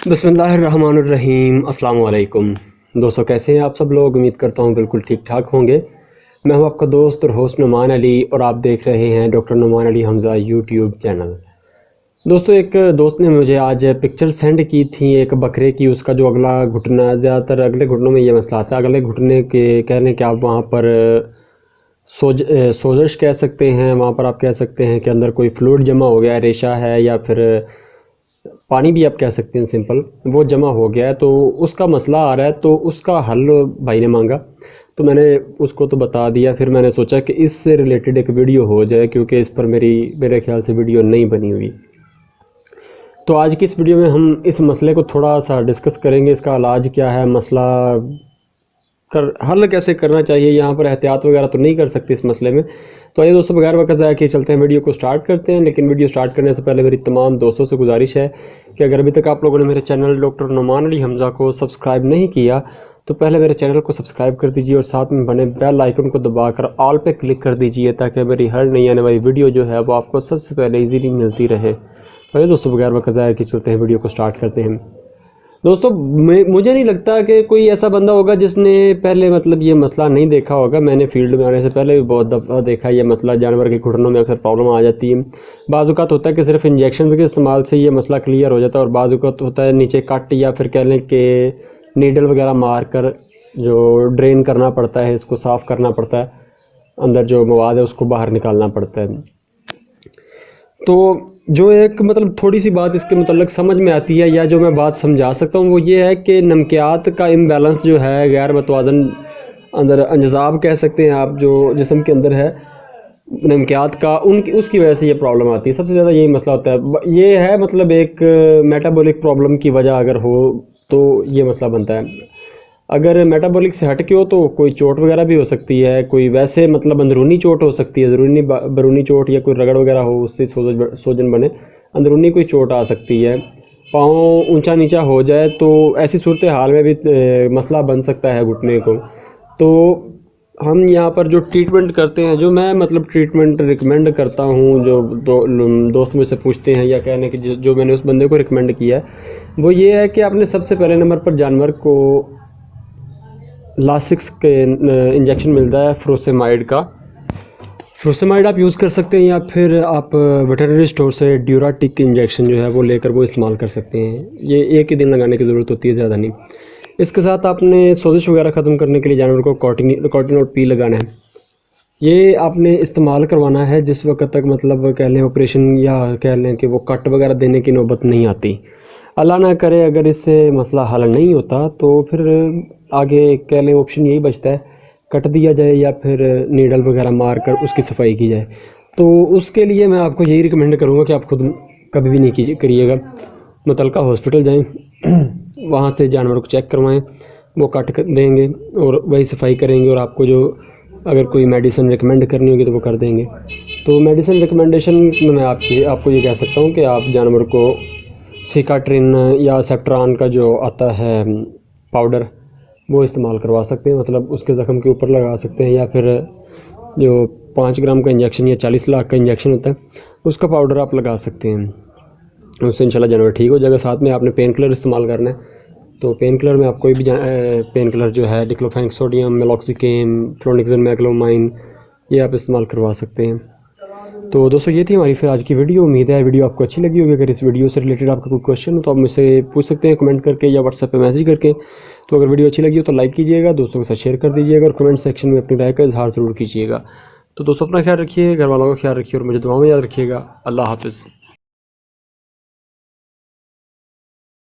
बिस्मिल्लाहिर्रहमानिर्रहीम। अस्सलाम वालेकुम दोस्तों, कैसे हैं आप सब लोग। उम्मीद करता हूँ बिल्कुल ठीक ठाक होंगे। मैं हूँ आपका दोस्त और होस्ट नुमान अली और आप देख रहे हैं doctor Numan Ali Hamza YouTube channel. दोस्तों, एक दोस्त ने मुझे आज पिक्चर सेंड की थी एक बकरे की। उसका जो अगला घुटना, ज़्यादातर अगले घुटनों में ये मसला आता है। अगले घुटने के कह लें कि आप वहाँ पर सोजश कह सकते हैं, वहाँ पर आप कह सकते हैं कि अंदर कोई फ्लूइड जमा हो गया है, रेशा है या फिर पानी भी आप कह सकते हैं, सिंपल वो जमा हो गया है, तो उसका मसला आ रहा है। तो उसका हल भाई ने मांगा तो मैंने उसको तो बता दिया। फिर मैंने सोचा कि इससे रिलेटेड एक वीडियो हो जाए, क्योंकि इस पर मेरे ख्याल से वीडियो नहीं बनी हुई। तो आज की इस वीडियो में हम इस मसले को थोड़ा सा डिस्कस करेंगे। इसका इलाज क्या है, मसला हल कैसे करना चाहिए। यहाँ पर एहतियात वगैरह तो नहीं कर सकते इस मसले में। तो आइए दोस्तों, बगैर वक्त ज़ाया किए चलते हैं, वीडियो को स्टार्ट करते हैं। लेकिन वीडियो स्टार्ट करने से पहले मेरी तमाम दोस्तों से गुजारिश है कि अगर अभी तक आप लोगों ने मेरे चैनल डॉक्टर नुमान अली हमज़ा को सब्सक्राइब नहीं किया तो पहले मेरे चैनल को सब्सक्राब कर दीजिए और साथ में बने बेल आइकन को दबाकर ऑल पे क्लिक कर दीजिए, ताकि मेरी हर नई आने वाली वीडियो जो है वो आपको सबसे पहले ईजीली मिलती रहे। तो आइए दोस्तों, बगैर वक्त ज़ाया किए चलते हैं, वीडियो को स्टार्ट करते हैं। दोस्तों, मुझे नहीं लगता कि कोई ऐसा बंदा होगा जिसने पहले ये मसला नहीं देखा होगा। मैंने फील्ड में आने से पहले भी बहुत दफ़ा देखा ये मसला। जानवर के घुटनों में अक्सर प्रॉब्लम आ जाती है। बाज़ औक़ात होता है कि सिर्फ इंजेक्शन के इस्तेमाल से ये मसला क्लियर हो जाता है, और बाज़ औक़ात होता है नीचे कट या फिर कह लें कि नीडल वगैरह मार कर जो ड्रेन करना पड़ता है, इसको साफ़ करना पड़ता है, अंदर जो मवाद है उसको बाहर निकालना पड़ता है। तो जो एक थोड़ी सी बात इसके मतलब समझ में आती है, या जो मैं बात समझा सकता हूँ, वो ये है कि नमकियात का इम्बैलेंस जो है, गैर मतवाज़न अंदर अंजाब कह सकते हैं आप, जो जिस्म के अंदर है नमकियात का, उसकी वजह से ये प्रॉब्लम आती है। सबसे ज़्यादा यही मसला होता है। ये है एक मेटाबॉलिक प्रॉब्लम की वजह अगर हो तो ये मसला बनता है। अगर मेटाबॉलिक से हट के हो तो कोई चोट वगैरह भी हो सकती है, कोई वैसे अंदरूनी चोट हो सकती है, ज़रूरी नहीं बैरूनी चोट या कोई रगड़ वगैरह हो उससे सोजन बने, अंदरूनी कोई चोट आ सकती है। पाँव ऊंचा नीचा हो जाए तो ऐसी सूरत हाल में भी मसला बन सकता है घुटने को। तो हम यहाँ पर जो ट्रीटमेंट करते हैं, जो मैं ट्रीटमेंट रिकमेंड करता हूँ, जो दोस्त मुझसे पूछते हैं या कहने कि जो मैंने उस बंदे को रिकमेंड किया है, वो ये है कि आपने सबसे पहले नंबर पर जानवर को लासिक्स के इंजेक्शन मिलता है फ्रोसेमाइड का। फ्रोसेमाइड आप यूज़ कर सकते हैं, या फिर आप वेटरनरी स्टोर से ड्यूराटिक इंजेक्शन जो है वो लेकर वो इस्तेमाल कर सकते हैं। ये एक ही दिन लगाने की ज़रूरत होती है, ज़्यादा नहीं। इसके साथ आपने सोजिश वगैरह ख़त्म करने के लिए जानवर को कॉर्टिनोल पी लगाना है। ये आपने इस्तेमाल करवाना है जिस वक्त तक कह लें ऑपरेशन या कह लें कि वो कट वगैरह देने की नौबत नहीं आती। अल्लाह ना करे अगर इससे मसला हल नहीं होता तो फिर आगे कह लें ऑप्शन यही बचता है, कट दिया जाए या फिर नीडल वगैरह मार कर उसकी सफाई की जाए। तो उसके लिए मैं आपको यही रिकमेंड करूँगा कि आप खुद कभी भी नहीं करिएगा, मुतलका हॉस्पिटल जाएं, वहाँ से जानवर को चेक करवाएं, वो कट देंगे और वही सफाई करेंगे, और आपको जो अगर कोई मेडिसिन रिकमेंड करनी होगी तो वो कर देंगे। तो मेडिसिन रिकमेंडेशन में मैं आपको ये कह सकता हूँ कि आप जानवर को सिकाट्रिन या सेप्ट्रान का जो आता है पाउडर वो इस्तेमाल करवा सकते हैं, उसके ज़ख्म के ऊपर लगा सकते हैं, या फिर जो 5 ग्राम का इंजेक्शन या 40 लाख का इंजेक्शन होता है उसका पाउडर आप लगा सकते हैं। उससे इंशाल्लाह जानवर ठीक हो जाएगा। साथ में आपने पेन किलर इस्तेमाल करना है। तो पेन किलर में आप कोई भी पेन किलर जो है डिक्लोफेनेक सोडियम, मेलॉक्सिकेम, फ्लोनिक्सिन, मैक्लोमाइन, ये आप इस्तेमाल करवा सकते हैं। तो दोस्तों, ये थी हमारी फिर आज की वीडियो। उम्मीद है वीडियो आपको अच्छी लगी होगी। अगर इस वीडियो से रिलेटेड आपका कोई क्वेश्चन हो तो आप मुझसे पूछ सकते हैं कमेंट करके या व्हाट्सएप पे मैसेज करके। तो अगर वीडियो अच्छी लगी हो तो लाइक कीजिएगा, दोस्तों के साथ शेयर कर दीजिएगा, और कमेंट सेक्शन में अपनी राय का इजहार ज़रूर कीजिएगा। तो दोस्तों, अपना ख्याल रखिए, घर वालों का ख्याल रखिए, और मुझे दुआ में याद रखिएगा। अल्लाह हाफ़िज़।